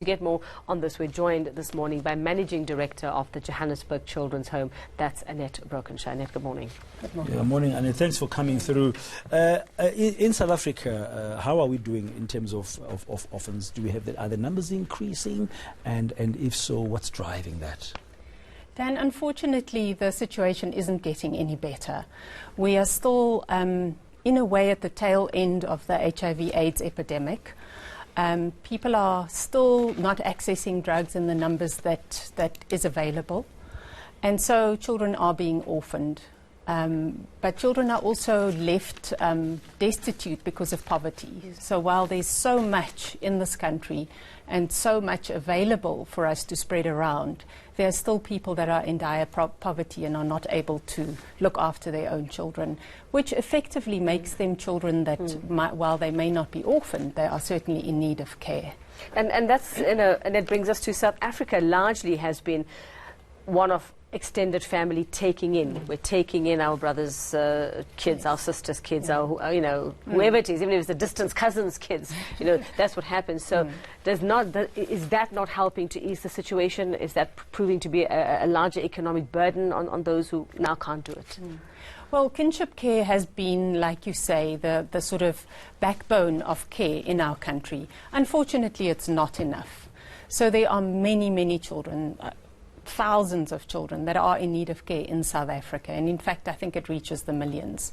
To get more on this, we're joined this morning by Managing Director of the Johannesburg Children's Home. That's Annette Brokensha. Annette, good morning. Good morning. Good morning, Annette. Thanks for coming through. In South Africa, how are we doing in terms of orphans? Do we have are the numbers increasing? And if so, what's driving that? Dan, unfortunately, the situation isn't getting any better. We are still, in a way, at the tail end of the HIV/AIDS epidemic. People are still not accessing drugs in the numbers that is available. And so children are being orphaned. But children are also left destitute because of poverty. So while there's so much in this country and so much available for us to spread around, there are still people that are in dire poverty and are not able to look after their own children, which effectively makes them children that, while they may not be orphaned, they are certainly in need of care. And that's, and it brings us to South Africa. Largely has been one of extended family taking in. We're taking in our brothers' kids, our sisters' kids, our whoever it is, even if it's the distant cousins' kids. That's what happens. So is that not helping to ease the situation? Is that proving to be a larger economic burden on those who now can't do it? Well, kinship care has been, like you say, the sort of backbone of care in our country. Unfortunately, it's not enough. So there are many, many children, thousands of children that are in need of care in South Africa. And in fact, I think it reaches the millions,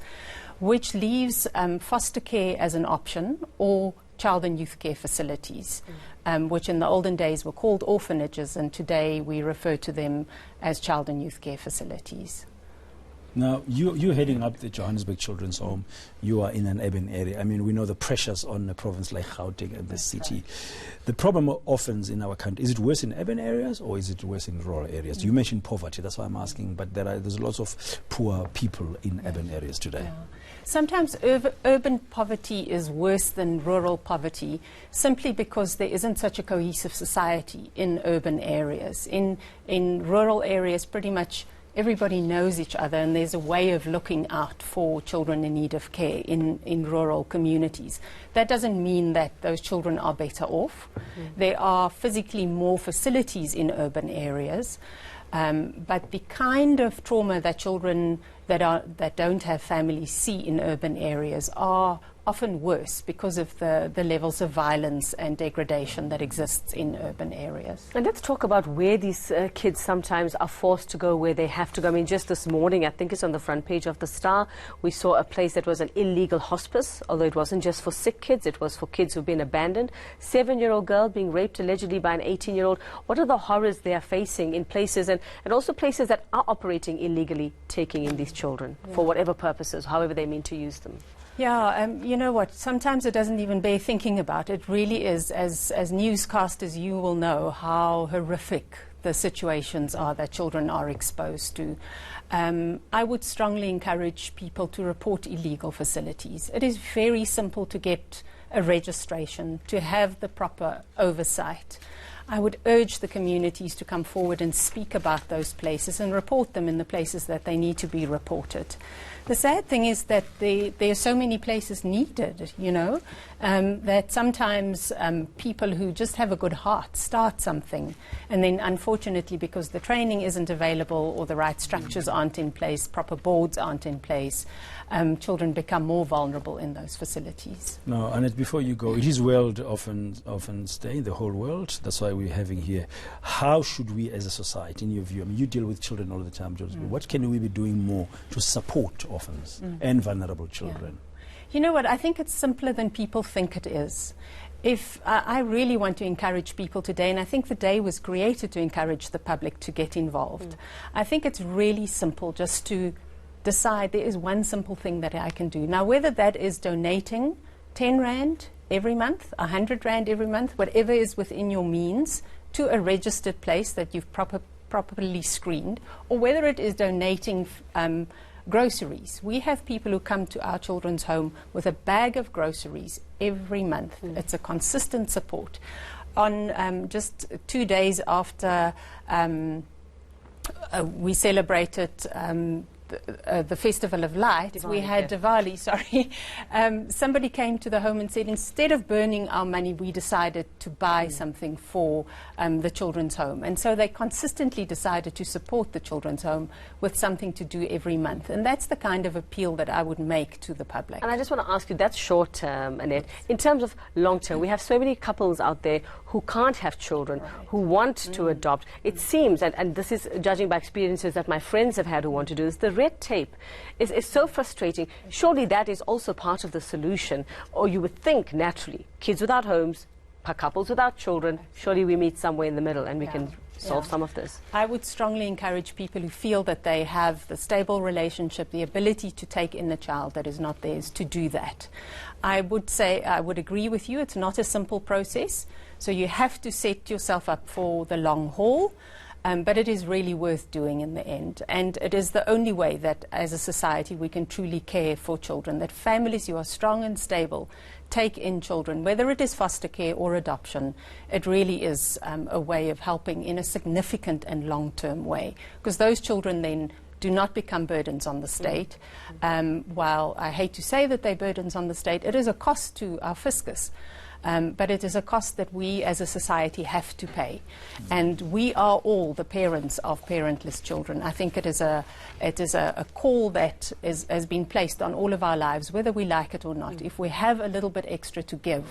which leaves foster care as an option or child and youth care facilities, which in the olden days were called orphanages, and today we refer to them as child and youth care facilities. Now, you're heading up the Johannesburg Children's Home. You are in an urban area. I mean, we know the pressures on a province like Gauteng and the city. The problem of orphans in our country, is it worse in urban areas or is it worse in rural areas? You mentioned poverty, that's why I'm asking, but there's lots of poor people in urban areas today. Yeah. Sometimes urban poverty is worse than rural poverty simply because there isn't such a cohesive society in urban areas. In rural areas, pretty much everybody knows each other, and there's a way of looking out for children in need of care in rural communities. That doesn't mean that those children are better off. There are physically more facilities in urban areas, but the kind of trauma that children that don't have families see in urban areas are often worse because of the levels of violence and degradation that exists in urban areas. And let's talk about where these kids sometimes are forced to go, where they have to go. I mean, just this morning, I think it's on the front page of the Star, we saw a place that was an illegal hospice, although it wasn't just for sick kids, it was for kids who've been abandoned. 7-year-old girl being raped allegedly by an 18-year-old. What are the horrors they are facing in places, and also places that are operating illegally, taking in these children for whatever purposes, however they mean to use them? Yeah, you know what, sometimes it doesn't even bear thinking about. It really is, as newscasters you will know, how horrific the situations are that children are exposed to. I would strongly encourage people to report illegal facilities. It is very simple to get a registration, to have the proper oversight. I would urge the communities to come forward and speak about those places and report them in the places that they need to be reported. The sad thing is that there are so many places needed, that sometimes people who just have a good heart start something, and then unfortunately, because the training isn't available or the right structures aren't in place, proper boards aren't in place, children become more vulnerable in those facilities. Now, Annette, before you go, it is World Orphans Day in the whole world. That's why we're having here. How should we as a society, in your view, I mean, you deal with children all the time, Johannesburg, what can we be doing more to support orphans and vulnerable children? You know what, I think it's simpler than people think it is. If I really want to encourage people today, and I think the day was created to encourage the public to get involved. I think it's really simple just to decide there is one simple thing that I can do. Now, whether that is donating 10 Rand every month, 100 Rand every month, whatever is within your means, to a registered place that you've properly screened, or whether it is donating groceries. We have people who come to our children's home with a bag of groceries every month. It's a consistent support. On just 2 days after we celebrated the Festival of Lights, we had Diwali, sorry. Somebody came to the home and said, instead of burning our money, we decided to buy something for the children's home. And so they consistently decided to support the children's home with something to do every month. And that's the kind of appeal that I would make to the public. And I just want to ask you, that's short term, Annette. In terms of long term, we have so many couples out there who can't have children, who want to adopt. It seems, and this is judging by experiences that my friends have had who want to do this, the red tape is so frustrating. Surely that is also part of the solution, or you would think naturally, kids without homes, couples without children, surely we meet somewhere in the middle and we can solve some of this. I would strongly encourage people who feel that they have the stable relationship, the ability to take in the child that is not theirs, to do that. I would say, I would agree with you, it's not a simple process, so you have to set yourself up for the long haul. But it is really worth doing in the end. And it is the only way that as a society we can truly care for children, that families who are strong and stable take in children, whether it is foster care or adoption. It really is a way of helping in a significant and long-term way, because those children then do not become burdens on the state. While I hate to say that they're burdens on the state, it is a cost to our fiscus. But it is a cost that we as a society have to pay. And we are all the parents of parentless children. I think it is a call that has been placed on all of our lives, whether we like it or not. If we have a little bit extra to give,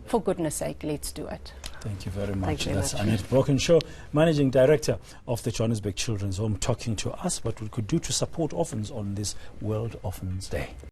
for goodness sake, let's do it. Thank you very much. You That's Annette Brokensha, Managing Director of the Johannesburg Children's Home, talking to us what we could do to support orphans on this World Orphans Day.